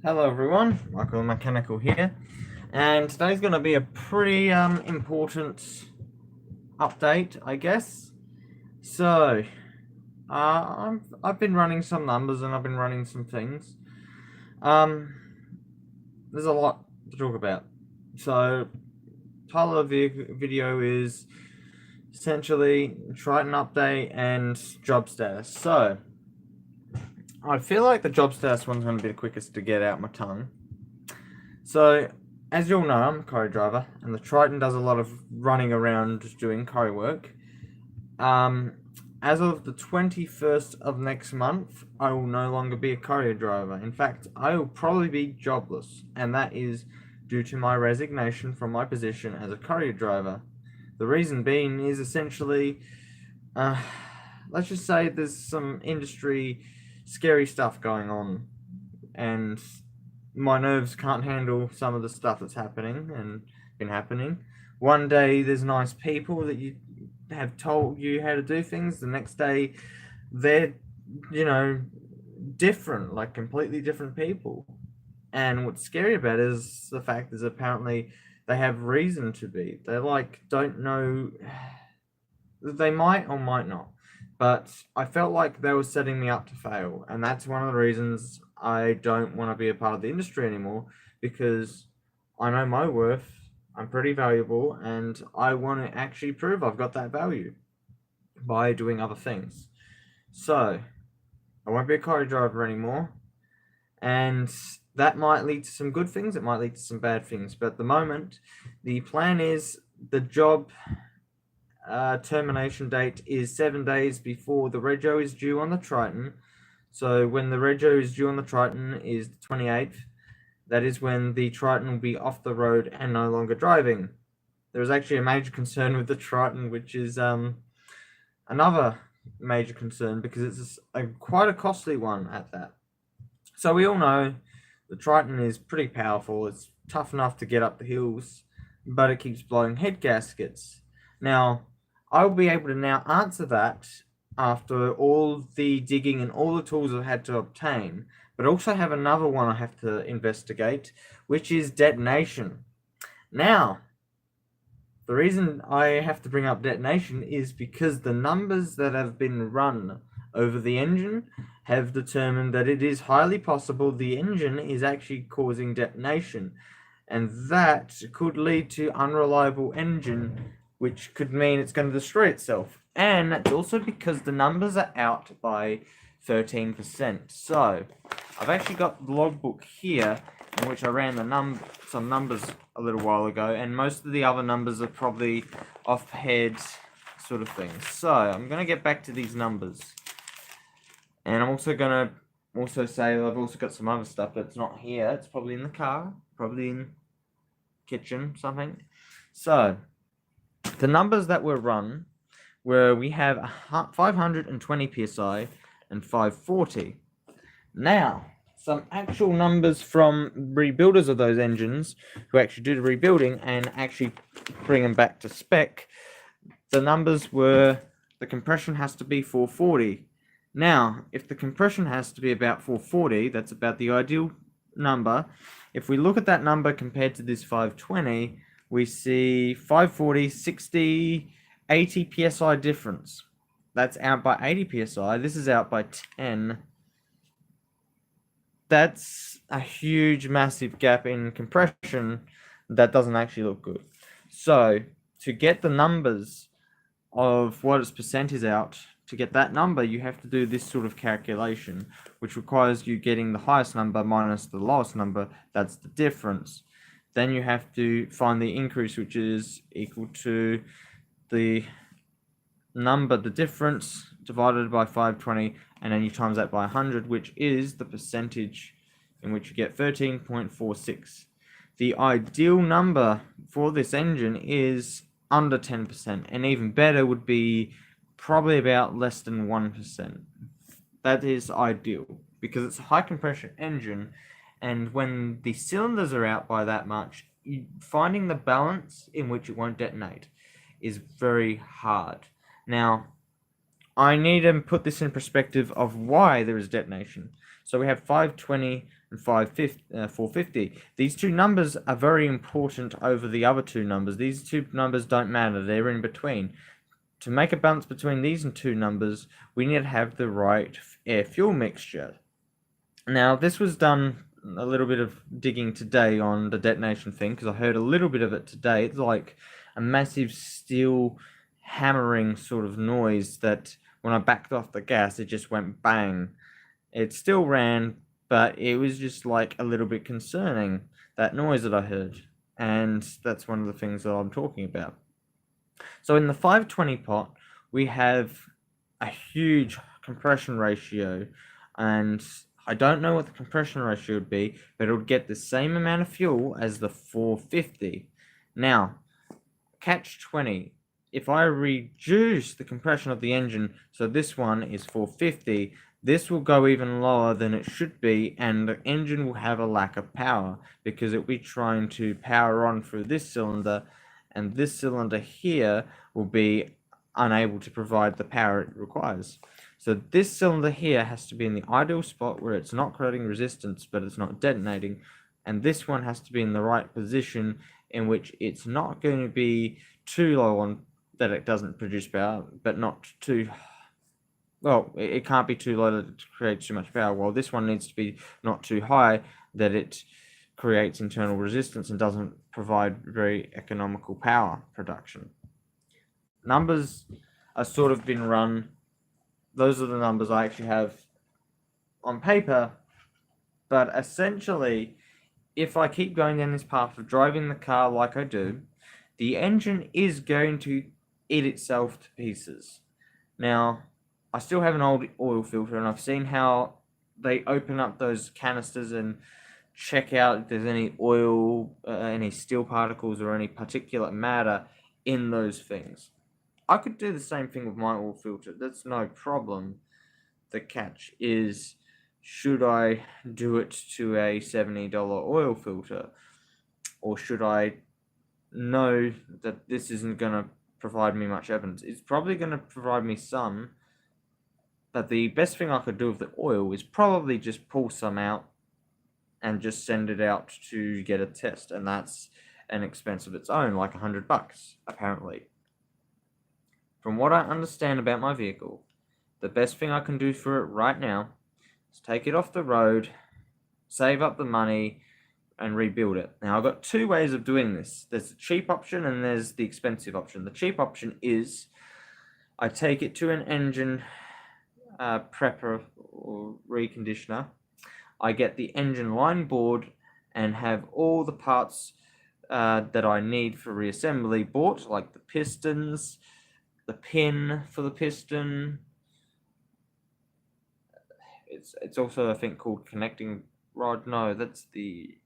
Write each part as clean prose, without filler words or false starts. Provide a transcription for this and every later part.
Hello everyone, Michael Mechanical here, and today's going to be a pretty important update, I guess. So, I've been running some numbers and I've been running some things. Um, there's a lot to talk about. So, title of the video is essentially Triton update and job status. So, I feel like the job status one's going to be the quickest to get out my tongue. So, as you all know, I'm a quarry driver, and the Triton does a lot of running around doing quarry work. As of the 21st of next month, I will no longer be a quarry driver. In fact, I will probably be jobless, and that is due to my resignation from my position as a quarry driver. The reason being is essentially, let's just say there's some industry scary stuff going on, and my nerves can't handle some of the stuff that's happening and been happening. One day there's nice people that you have told you how to do things. The next day they're, different, like completely different people. And what's scary about it is the fact is apparently they have reason to be. They don't know. They might or might not. But I felt like they were setting me up to fail, and that's one of the reasons I don't want to be a part of the industry anymore, because I know my worth, I'm pretty valuable, and I want to actually prove I've got that value by doing other things. So, I won't be a quarry driver anymore, and that might lead to some good things, it might lead to some bad things, but at the moment, the plan is the job termination date is 7 days before the rego is due on the Triton. So when the rego is due on the Triton is the 28th. That is when the Triton will be off the road and no longer driving. There is actually a major concern with the Triton, which is another major concern because it's quite a costly one at that. So we all know the Triton is pretty powerful. It's tough enough to get up the hills, but it keeps blowing head gaskets. Now, I'll be able to now answer that after all the digging and all the tools I've had to obtain, but also have another one I have to investigate, which is detonation. Now, the reason I have to bring up detonation is because the numbers that have been run over the engine have determined that it is highly possible the engine is actually causing detonation, and that could lead to unreliable engine, which could mean it's going to destroy itself. And that's also because the numbers are out by 13%. So, I've actually got the logbook here, in which I ran some numbers a little while ago, and most of the other numbers are probably off head sort of things. So, I'm going to get back to these numbers. And I'm also going to say I've also got some other stuff that's not here. It's probably in the car, probably in kitchen, something. So, the numbers that were run were we have 520 psi and 540. Now, some actual numbers from rebuilders of those engines who actually do the rebuilding and actually bring them back to spec. The numbers were the compression has to be 440. Now, if the compression has to be about 440, that's about the ideal number. If we look at that number compared to this 520, we see 540, 60, 80 psi difference. That's out by 80 psi. This is out by 10. That's a huge, massive gap in compression that doesn't actually look good. So, to get the numbers of what its percent is out, to get that number, you have to do this sort of calculation, which requires you getting the highest number minus the lowest number. That's the difference. Then you have to find the increase, which is equal to the number, the difference, divided by 520, and then you times that by 100, which is the percentage in which you get 13.46. The ideal number for this engine is under 10%, and even better would be probably about less than 1%. That is ideal, because it's a high compression engine, and when the cylinders are out by that much, finding the balance in which it won't detonate is very hard. Now, I need to put this in perspective of why there is detonation. So we have 520 and 450. These two numbers are very important over the other two numbers. These two numbers don't matter, they're in between. To make a balance between these two numbers, we need to have the right air-fuel mixture. Now, this was done a little bit of digging today on the detonation thing, because I heard a little bit of it today. It's like a massive steel hammering sort of noise that when I backed off the gas, it just went bang. It still ran, but it was just like a little bit concerning, that noise that I heard. And that's one of the things that I'm talking about. So in the 520 pot, we have a huge compression ratio, and I don't know what the compression ratio would be, but it would get the same amount of fuel as the 450. Now, catch 20. If I reduce the compression of the engine, so this one is 450, this will go even lower than it should be, and the engine will have a lack of power because it will be trying to power on through this cylinder, and this cylinder here will be unable to provide the power it requires. So this cylinder here has to be in the ideal spot where it's not creating resistance but it's not detonating, and this one has to be in the right position in which it's not going to be too low on that it doesn't produce power, but not too well, it can't be too low that it creates too much power, while this one needs to be not too high that it creates internal resistance and doesn't provide very economical power production. Numbers are sort of been run. Those are the numbers I actually have on paper, but essentially, if I keep going down this path of driving the car like I do, the engine is going to eat itself to pieces. Now, I still have an old oil filter, and I've seen how they open up those canisters and check out if there's any oil, any steel particles, or any particulate matter in those things. I could do the same thing with my oil filter. That's no problem. The catch is, should I do it to a $70 oil filter? Or should I know that this isn't going to provide me much evidence? It's probably going to provide me some, but the best thing I could do with the oil is probably just pull some out and just send it out to get a test, and that's an expense of its own, like $100 apparently. From what I understand about my vehicle, the best thing I can do for it right now is take it off the road, save up the money, and rebuild it. Now, I've got two ways of doing this. There's the cheap option and there's the expensive option. The cheap option is I take it to an engine prepper or reconditioner. I get the engine line board and have all the parts that I need for reassembly bought, like the pistons, the pin for the piston. It's also, I think, called connecting rod. No, that's the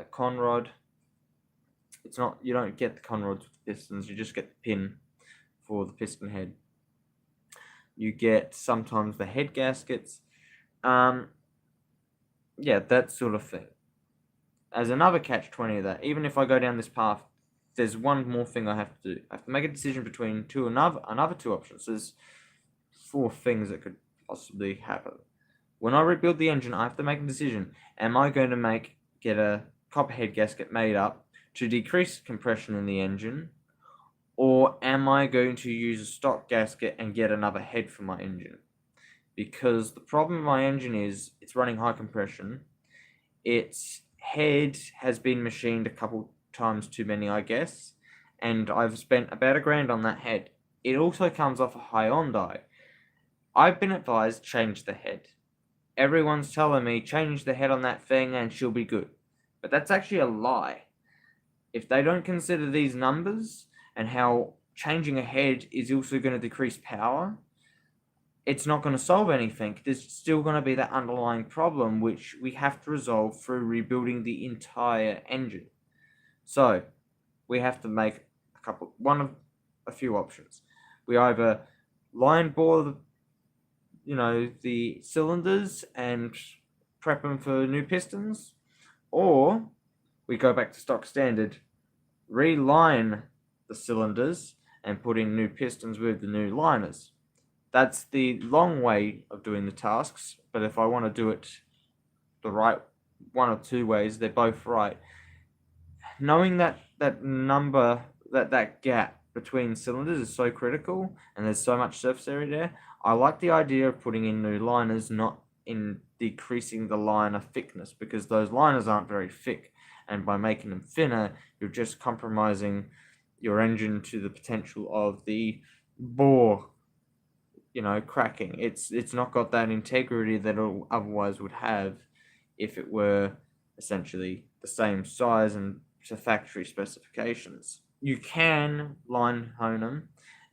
con rod. It's not. You don't get the con rods with the pistons. You just get the pin for the piston head. You get sometimes the head gaskets. Yeah, that sort of thing. As another catch-20 of that, even if I go down this path, there's one more thing I have to do. I have to make a decision between another two options. There's 4 things that could possibly happen. When I rebuild the engine, I have to make a decision. Am I going to get a copper head gasket made up to decrease compression in the engine, or am I going to use a stock gasket and get another head for my engine? Because the problem with my engine is it's running high compression. Its head has been machined a couple times too many, I guess, and I've spent about $1,000 on that head. It also comes off a Hyundai. I've been advised change the head. Everyone's telling me change the head on that thing and she'll be good. But that's actually a lie. If they don't consider these numbers and how changing a head is also going to decrease power, it's not going to solve anything. There's still going to be that underlying problem which we have to resolve through rebuilding the entire engine. So we have to make a few options. We either line bore the cylinders and prep them for new pistons, or we go back to stock standard, reline the cylinders and put in new pistons with the new liners. That's the long way of doing the tasks, but if I want to do it the right one or two ways, they're both right. Knowing that number, that gap between cylinders is so critical, and there's so much surface area there. I like the idea of putting in new liners, not in decreasing the liner thickness, because those liners aren't very thick, and by making them thinner, you're just compromising your engine to the potential of the bore, cracking. It's not got that integrity that it otherwise would have if it were essentially the same size and to factory specifications. You can line hone them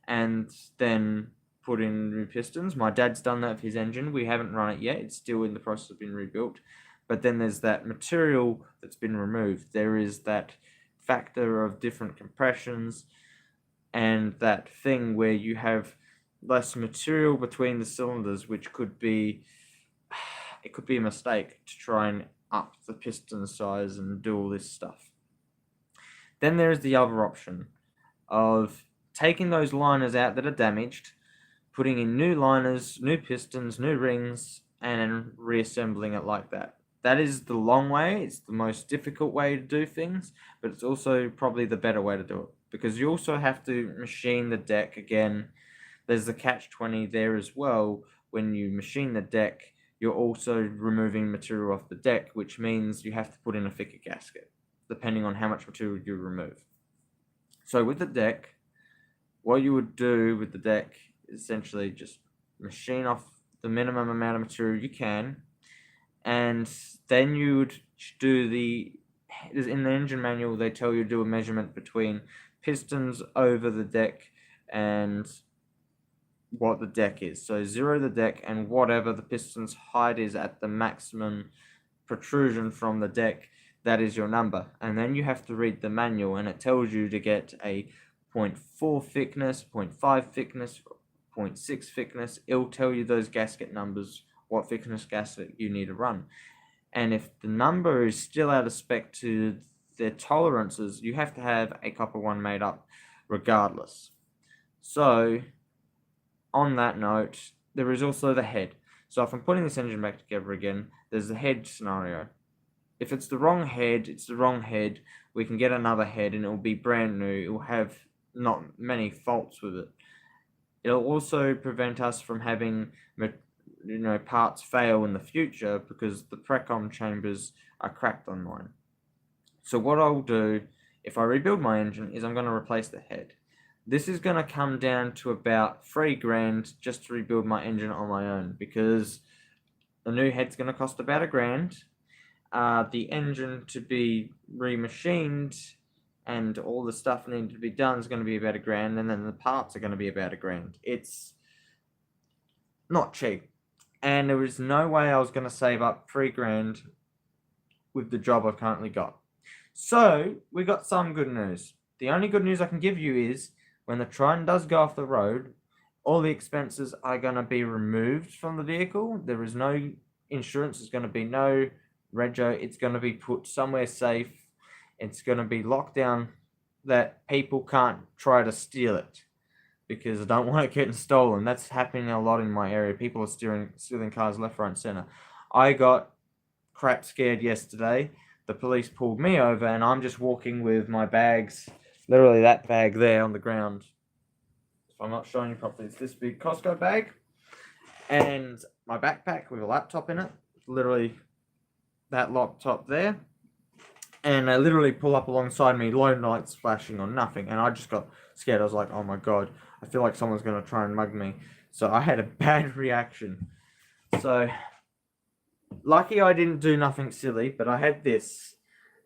and then put in new pistons. My dad's done that with his engine. We haven't run it yet. It's still in the process of being rebuilt. But then there's that material that's been removed. There is that factor of different compressions and that thing where you have less material between the cylinders, which could be a mistake to try and up the piston size and do all this stuff. Then there is the other option of taking those liners out that are damaged, putting in new liners, new pistons, new rings, and reassembling it like that. That is the long way. It's the most difficult way to do things, but it's also probably the better way to do it, because you also have to machine the deck again. There's the catch-20 there as well. When you machine the deck, you're also removing material off the deck, which means you have to put in a thicker gasket, depending on how much material you remove. So with the deck, what you would do with the deck is essentially just machine off the minimum amount of material you can, and then you would do in the engine manual, they tell you to do a measurement between pistons over the deck and what the deck is. So zero the deck and whatever the piston's height is at the maximum protrusion from the deck, that is your number. And then you have to read the manual, and it tells you to get a 0.4 thickness, 0.5 thickness, 0.6 thickness. It'll tell you those gasket numbers, what thickness gasket you need to run. And if the number is still out of spec to their tolerances, you have to have a copper one made up regardless. So on that note, there is also the head. So if I'm putting this engine back together again, there's the head scenario. If it's the wrong head, it's the wrong head. We can get another head and it will be brand new. It will have not many faults with it. It'll also prevent us from having parts fail in the future, because the precom chambers are cracked on mine. So what I'll do if I rebuild my engine is I'm going to replace the head. This is going to come down to about $3,000 just to rebuild my engine on my own, because the new head's going to cost about $1,000. The engine to be remachined and all the stuff needed to be done is going to be about $1,000, and then the parts are going to be about $1,000. It's not cheap, and there was no way I was going to save up $3,000 with the job I've currently got. So we got some good news. The only good news I can give you is when the Triton does go off the road, all the expenses are going to be removed from the vehicle. There is no insurance. There's going to be no rego. It's going to be put somewhere safe. It's going to be locked down that people can't try to steal it, because I don't want it getting stolen. That's happening a lot in my area. People are stealing cars left, right, and center. I got crap scared yesterday. The police pulled me over, and I'm just walking with my bags, literally that bag there on the ground. If I'm not showing you properly, it's this big Costco bag, and my backpack with a laptop in it, literally that laptop there. And they literally pull up alongside me, low lights flashing on, nothing. And I just got scared. I was like, oh my God, I feel like someone's going to try and mug me. So I had a bad reaction. So lucky I didn't do nothing silly, but I had this.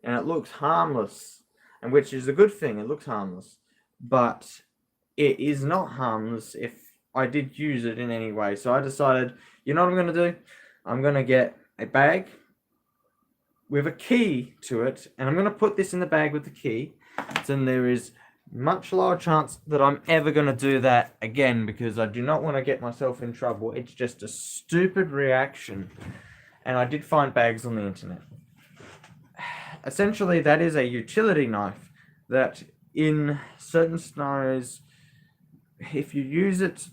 And it looks harmless, and which is a good thing. It looks harmless. But it is not harmless if I did use it in any way. So I decided, you know what I'm going to do? I'm going to get a bag with a key to it, and I'm going to put this in the bag with the key. Then there is much lower chance that I'm ever going to do that again, because I do not want to get myself in trouble. It's just a stupid reaction, and I did find bags on the internet. Essentially, that is a utility knife that in certain scenarios, if you use it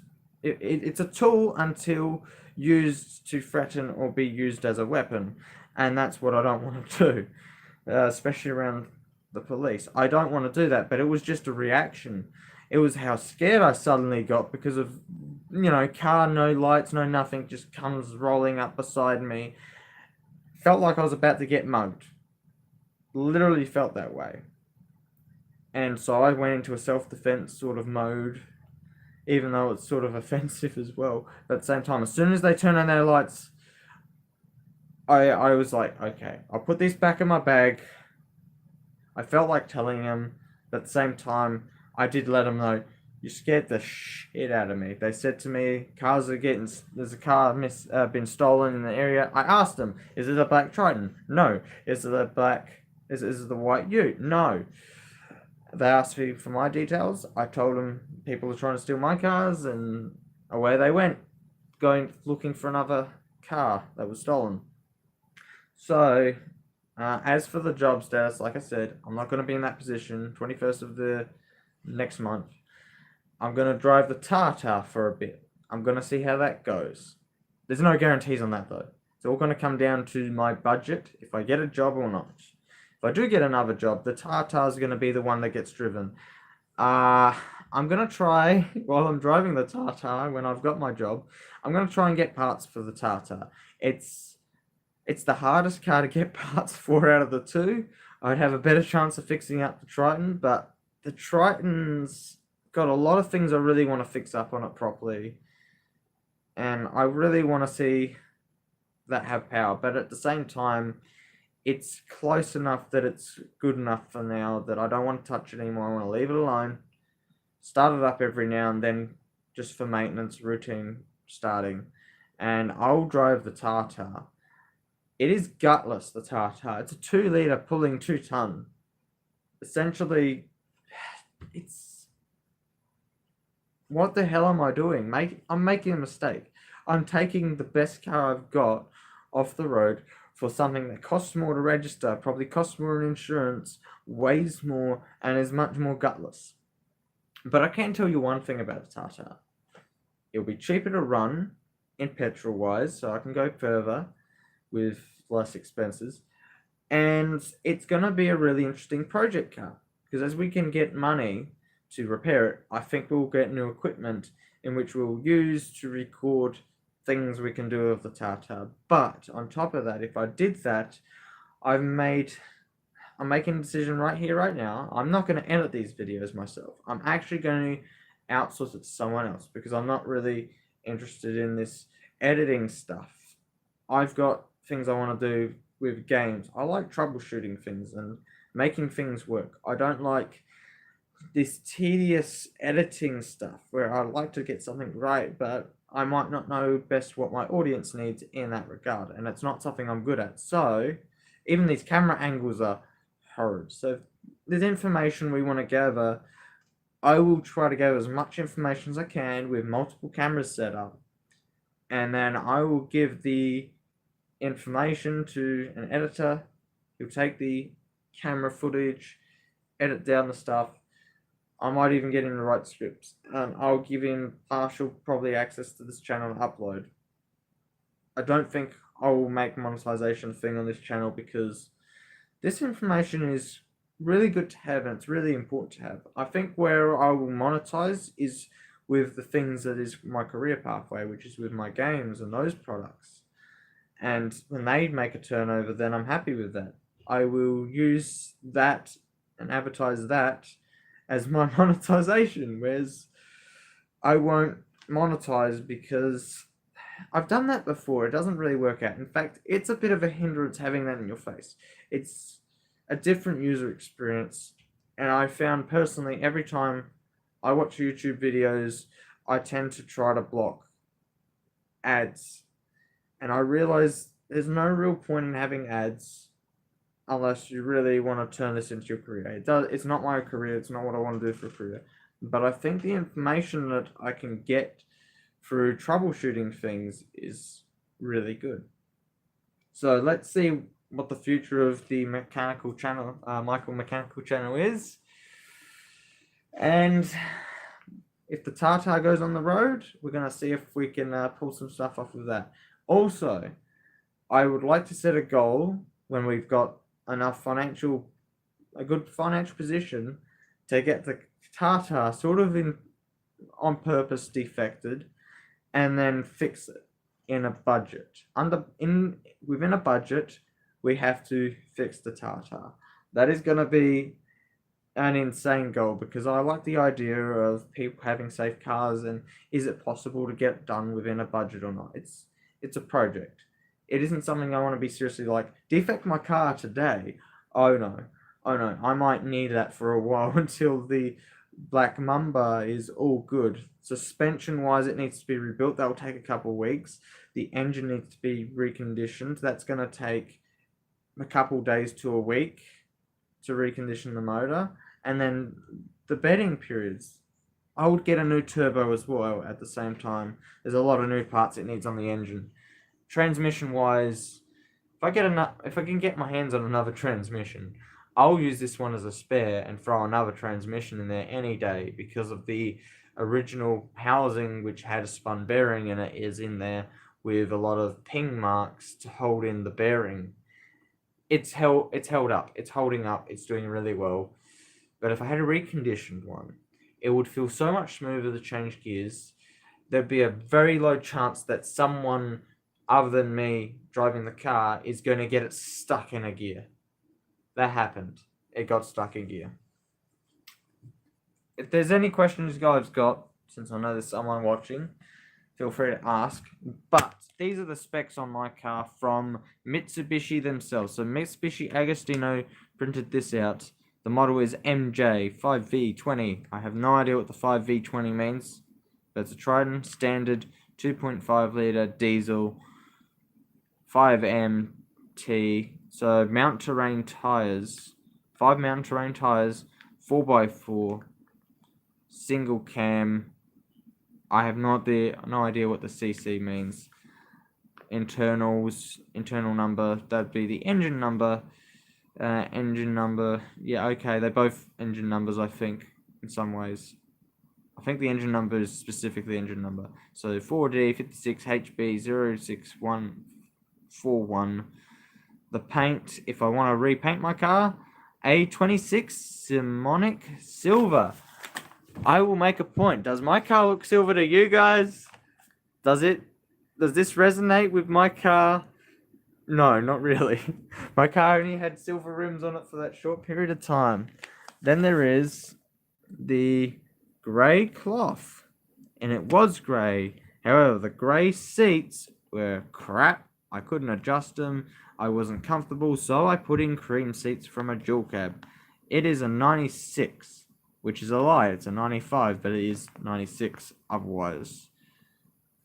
It's a tool until used to threaten or be used as a weapon, and that's what I don't want to do, especially around the police. I don't want to do that, but it was just a reaction. It was how scared I suddenly got because of, car, no lights, no nothing, just comes rolling up beside me. Felt like I was about to get mugged. Literally felt that way. And so I went into a self-defense sort of mode, even though it's sort of offensive as well. But at the same time, as soon as they turn on their lights, I was like, okay, I'll put these back in my bag. I felt like telling them, but at the same time, I did let them know, you scared the shit out of me. They said to me, there's a car been stolen in the area. I asked them, is it a black Triton? No. Is it the white Ute? No. They asked me for my details. I told them people were trying to steal my cars, and away they went, looking for another car that was stolen. So, as for the job status, like I said, I'm not going to be in that position. 21st of the next month, I'm going to drive the Tata for a bit. I'm going to see how that goes. There's no guarantees on that though. It's all going to come down to my budget, if I get a job or not. If I do get another job, the Tata is going to be the one that gets driven. I'm going to try, while I'm driving the Tata, when I've got my job, I'm going to try and get parts for the Tata. It's the hardest car to get parts for out of the two. I'd have a better chance of fixing up the Triton, but the Triton's got a lot of things I really want to fix up on it properly. And I really want to see that have power. But at the same time, it's close enough that it's good enough for now that I don't want to touch it anymore. I want to leave it alone. Start it up every now and then just for maintenance, routine starting. And I'll drive the Tata. It is gutless, the Tata. It's a 2-litre pulling 2 ton. Essentially, it's... What the hell am I doing? I'm making a mistake. I'm taking the best car I've got off the road for something that costs more to register, probably costs more in insurance, weighs more, and is much more gutless. But I can tell you one thing about the Tata. It'll be cheaper to run in petrol-wise, so I can go further with less expenses. And it's going to be a really interesting project car, because as we can get money to repair it, I think we'll get new equipment in which we'll use to record things we can do with the Tata. But on top of that, if I did that, I'm making a decision right here, right now. I'm not going to edit these videos myself. I'm actually going to outsource it to someone else because I'm not really interested in this editing stuff. I've got things I want to do with games. I like troubleshooting things and making things work. I don't like this tedious editing stuff where I like to get something right, but I might not know best what my audience needs in that regard, and it's not something I'm good at. So even these camera angles are horrid. So if there's information we want to gather, I will try to gather as much information as I can with multiple cameras set up, and then I will give the information to an editor who'll take the camera footage, edit down the stuff. I might even get him to write scripts. I'll give him partial, probably, access to this channel to upload. I don't think I will make monetization a thing on this channel because this information is really good to have and it's really important to have. I think where I will monetize is with the things that is my career pathway, which is with my games and those products. And when they make a turnover, then I'm happy with that. I will use that and advertise that as my monetization, whereas I won't monetize because I've done that before. It doesn't really work out. In fact, it's a bit of a hindrance having that in your face. It's a different user experience, and I found personally every time I watch YouTube videos, I tend to try to block ads, and I realize there's no real point in having ads unless you really want to turn this into your career. It's not my career, it's not what I want to do for a career. But I think the information that I can get through troubleshooting things is really good. So let's see what the future of the mechanical channel, Michael Mechanical channel is. And If the Tartar goes on the road, we're going to see if we can pull some stuff off of that. Also, I would like to set a goal when we've got enough a good financial position to get the Tartar sort of on purpose defected and then fix it in a budget. Within a budget, we have to fix the Tartar. That is going to be an insane goal because I like the idea of people having safe cars, and is it possible to get done within a budget or not? It's a project. It isn't something I want to be seriously like, defect my car today. Oh no. Oh no, I might need that for a while until the Black Mamba is all good. Suspension wise, it needs to be rebuilt. That will take a couple of weeks. The engine needs to be reconditioned. That's going to take a couple days to a week to recondition the motor. And then the bedding periods. I would get a new turbo as well at the same time. There's a lot of new parts it needs on the engine. Transmission wise, if I can get my hands on another transmission, I'll use this one as a spare and throw another transmission in there any day because of the original housing, which had a spun bearing in it, is in there with a lot of ping marks to hold in the bearing. It's held up. It's holding up. It's doing really well. But if I had a reconditioned one, it would feel so much smoother to change gears. There'd be a very low chance that someone other than me driving the car is going to get it stuck in a gear. That happened. It got stuck in gear. If there's any questions you guys got, since I know there's someone watching, feel free to ask. But these are the specs on my car from Mitsubishi themselves. So Mitsubishi Agostino printed this out. The model is MJ5V20. I have no idea what the 5V20 means, but it's a Triton standard 2.5 litre diesel 5MT. So mount terrain tires, 5 mount terrain tires, 4x4, single cam. I have no idea what the CC means. Internal number, that'd be the engine number. Yeah, okay, they're both engine numbers, I think, in some ways. I think the engine number is specifically engine number. So 4D56HB06141. The paint, if I want to repaint my car, A26 Simonic Silver. I will make a point. Does my car look silver to you guys? Does this resonate with my car? No, not really. My car only had silver rims on it for that short period of time. Then there is the grey cloth, and it was grey. However, the grey seats were crap. I couldn't adjust them. I wasn't comfortable, so I put in cream seats from a dual cab. It is a 96, which is a lie. It's a 95, but it is 96 otherwise.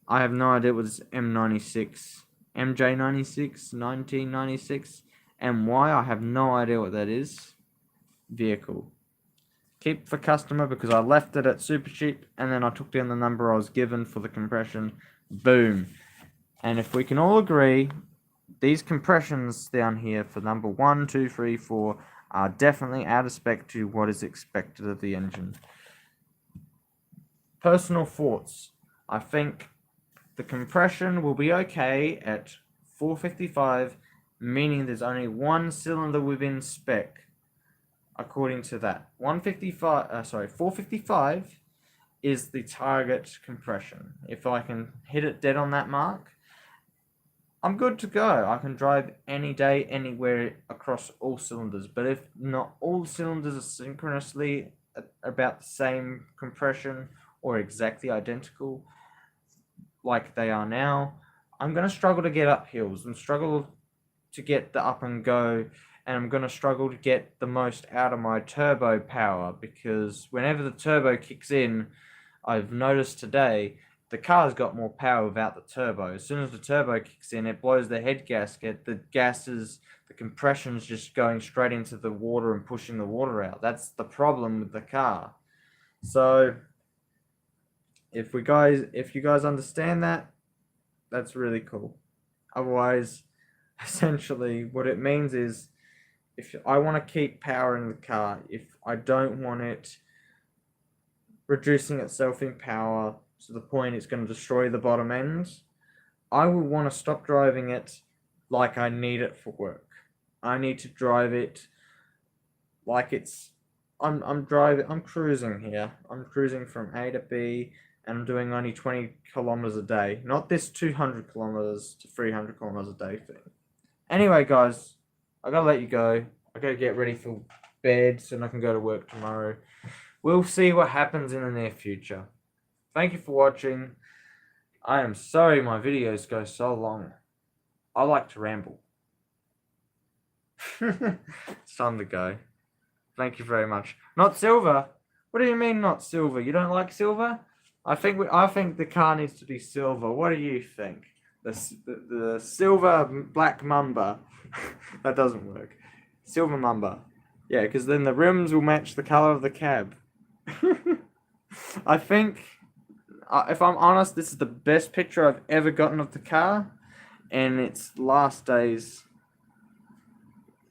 I have no idea what this M96, MJ96, 1996, and why. I have no idea what that is. Vehicle. Keep for customer because I left it at super cheap and then I took down the number I was given for the compression. Boom. And if we can all agree, these compressions down here for number 1, 2, 3, 4 are definitely out of spec to what is expected of the engine. Personal thoughts. I think the compression will be okay at 455, meaning there's only one cylinder within spec. According to that, 455 is the target compression. If I can hit it dead on that mark, I'm good to go. I can drive any day, anywhere across all cylinders. But if not all cylinders are synchronously about the same compression or exactly identical, like they are now, I'm going to struggle to get up hills and struggle to get the up and go. And I'm going to struggle to get the most out of my turbo power because whenever the turbo kicks in, I've noticed today, the car's got more power without the turbo. As soon as the turbo kicks in, it blows the head gasket. The compression's just going straight into the water and pushing the water out. That's the problem with the car. So, if you guys understand that, that's really cool. Otherwise, essentially, what it means is, if I want to keep power in the car, if I don't want it reducing itself in power to the point it's going to destroy the bottom ends, I will want to stop driving it like I need it for work. I need to drive it like it's I'm cruising here. I'm cruising from A to B and I'm doing only 20 kilometers a day. Not this 200 kilometers to 300 kilometers a day thing. Anyway, guys, I gotta let you go. I gotta get ready for bed so I can go to work tomorrow. We'll see what happens in the near future. Thank you for watching. I am sorry my videos go so long. I like to ramble. It's time to go. Thank you very much. Not silver. What do you mean not silver? You don't like silver? I think the car needs to be silver. What do you think? The silver black Mamba. That doesn't work. Silver Mamba. Yeah, because then the rims will match the color of the cab. I think, if I'm honest, this is the best picture I've ever gotten of the car, and its last days.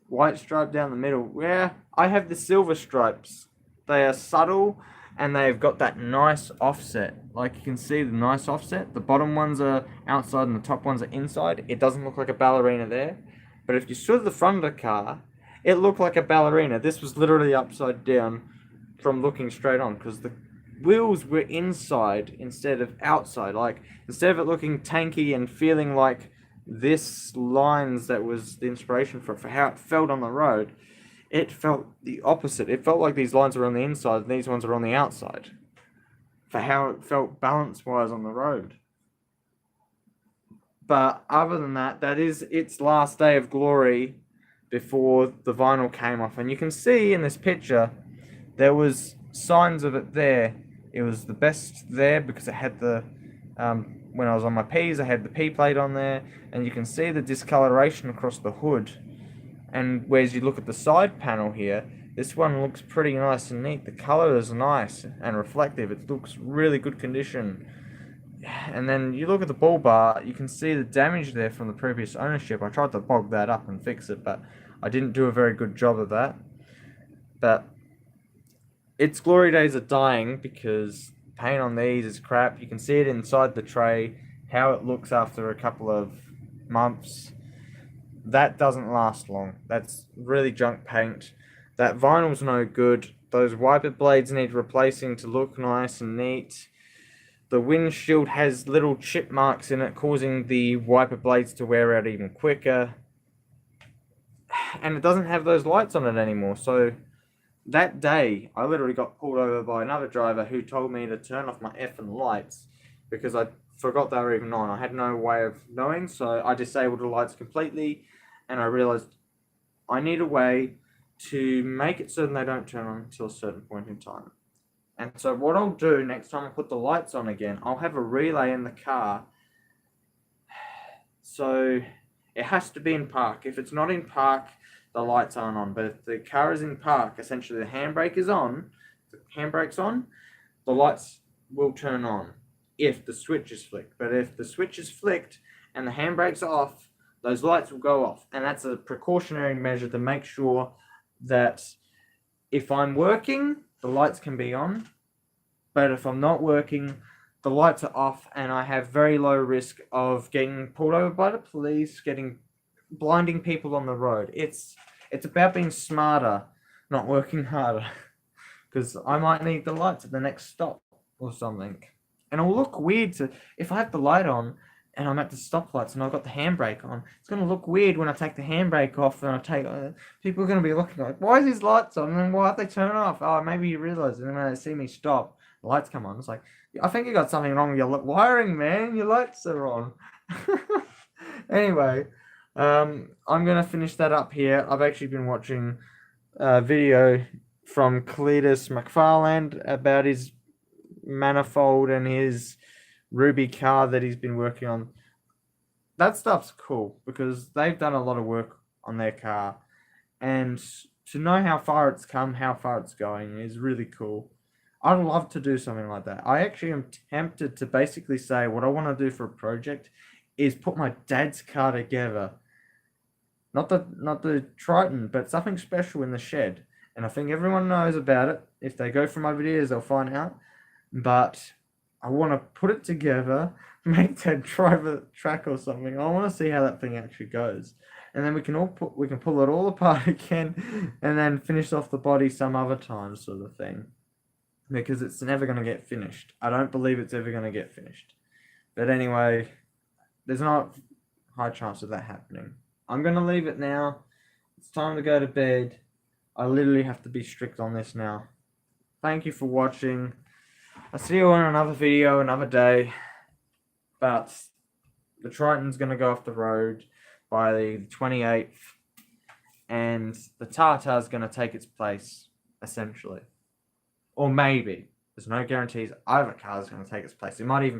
White stripe down the middle. Yeah, I have the silver stripes. They are subtle, and they've got that nice offset. Like you can see the nice offset. The bottom ones are outside and the top ones are inside. It doesn't look like a ballerina there. But if you stood at the front of the car, it looked like a ballerina. This was literally upside down from looking straight on because the wheels were inside instead of outside. Like, instead of it looking tanky and feeling like this lines that was the inspiration for how it felt on the road, it felt the opposite. It felt like these lines were on the inside and these ones were on the outside for how it felt balance-wise on the road. But other than that, that is its last day of glory before the vinyl came off. And you can see in this picture, there was signs of it there. It was the best there because it had the, when I was on my P's, I had the P plate on there. And you can see the discoloration across the hood. And whereas you look at the side panel here, this one looks pretty nice and neat. The color is nice and reflective. It looks really good condition. And then you look at the bull bar, you can see the damage there from the previous ownership. I tried to bog that up and fix it, but I didn't do a very good job of that. But its glory days are dying because paint on these is crap. You can see it inside the tray, how it looks after a couple of months. That doesn't last long. That's really junk paint. That vinyl's no good. Those wiper blades need replacing to look nice and neat. The windshield has little chip marks in it, causing the wiper blades to wear out even quicker. And it doesn't have those lights on it anymore. So that day, I literally got pulled over by another driver who told me to turn off my effing lights because I forgot they were even on. I had no way of knowing, so I disabled the lights completely, and I realized I need a way to make it certain they don't turn on until a certain point in time. And so what I'll do next time I put the lights on again, I'll have a relay in the car. So it has to be in park. If it's not in park, the lights aren't on. But if the car is in park, essentially the handbrake is on, the handbrake's on, the lights will turn on if the switch is flicked. But if the switch is flicked and the handbrake's off, those lights will go off. And that's a precautionary measure to make sure that if I'm working, the lights can be on, but if I'm not working, the lights are off, and I have very low risk of getting pulled over by the police, blinding people on the road. It's about being smarter, not working harder, because I might need the lights at the next stop or something, and it'll look weird if I have the light on and I'm at the stoplights and I've got the handbrake on. It's going to look weird when I take the handbrake off and people are going to be looking like, why is these lights on? And then why don't they turn off? Oh, maybe you realize. And then when they see me stop, the lights come on. It's like, I think you got something wrong with your wiring, man. Your lights are on. Anyway, I'm going to finish that up here. I've actually been watching a video from Cletus McFarland about his manifold and his Ruby car that he's been working on. That stuff's cool because they've done a lot of work on their car, and to know how far it's come, how far it's going is really cool. I'd love to do something like that. I actually am tempted to basically say what I want to do for a project is put my dad's car together. Not the Triton, but something special in the shed. And I think everyone knows about it. If they go through my videos, they'll find out. but I want to put it together, make that driver track or something. I want to see how that thing actually goes, and then we can pull it all apart again, and then finish off the body some other time, sort of thing. Because it's never going to get finished. I don't believe it's ever going to get finished. But anyway, there's not high chance of that happening. I'm going to leave it now. It's time to go to bed. I literally have to be strict on this now. Thank you for watching. I'll see you on another video another day. But the Triton's going to go off the road by the 28th. And the Tartar's going to take its place, essentially. Or maybe. There's no guarantees either car is going to take its place. It might even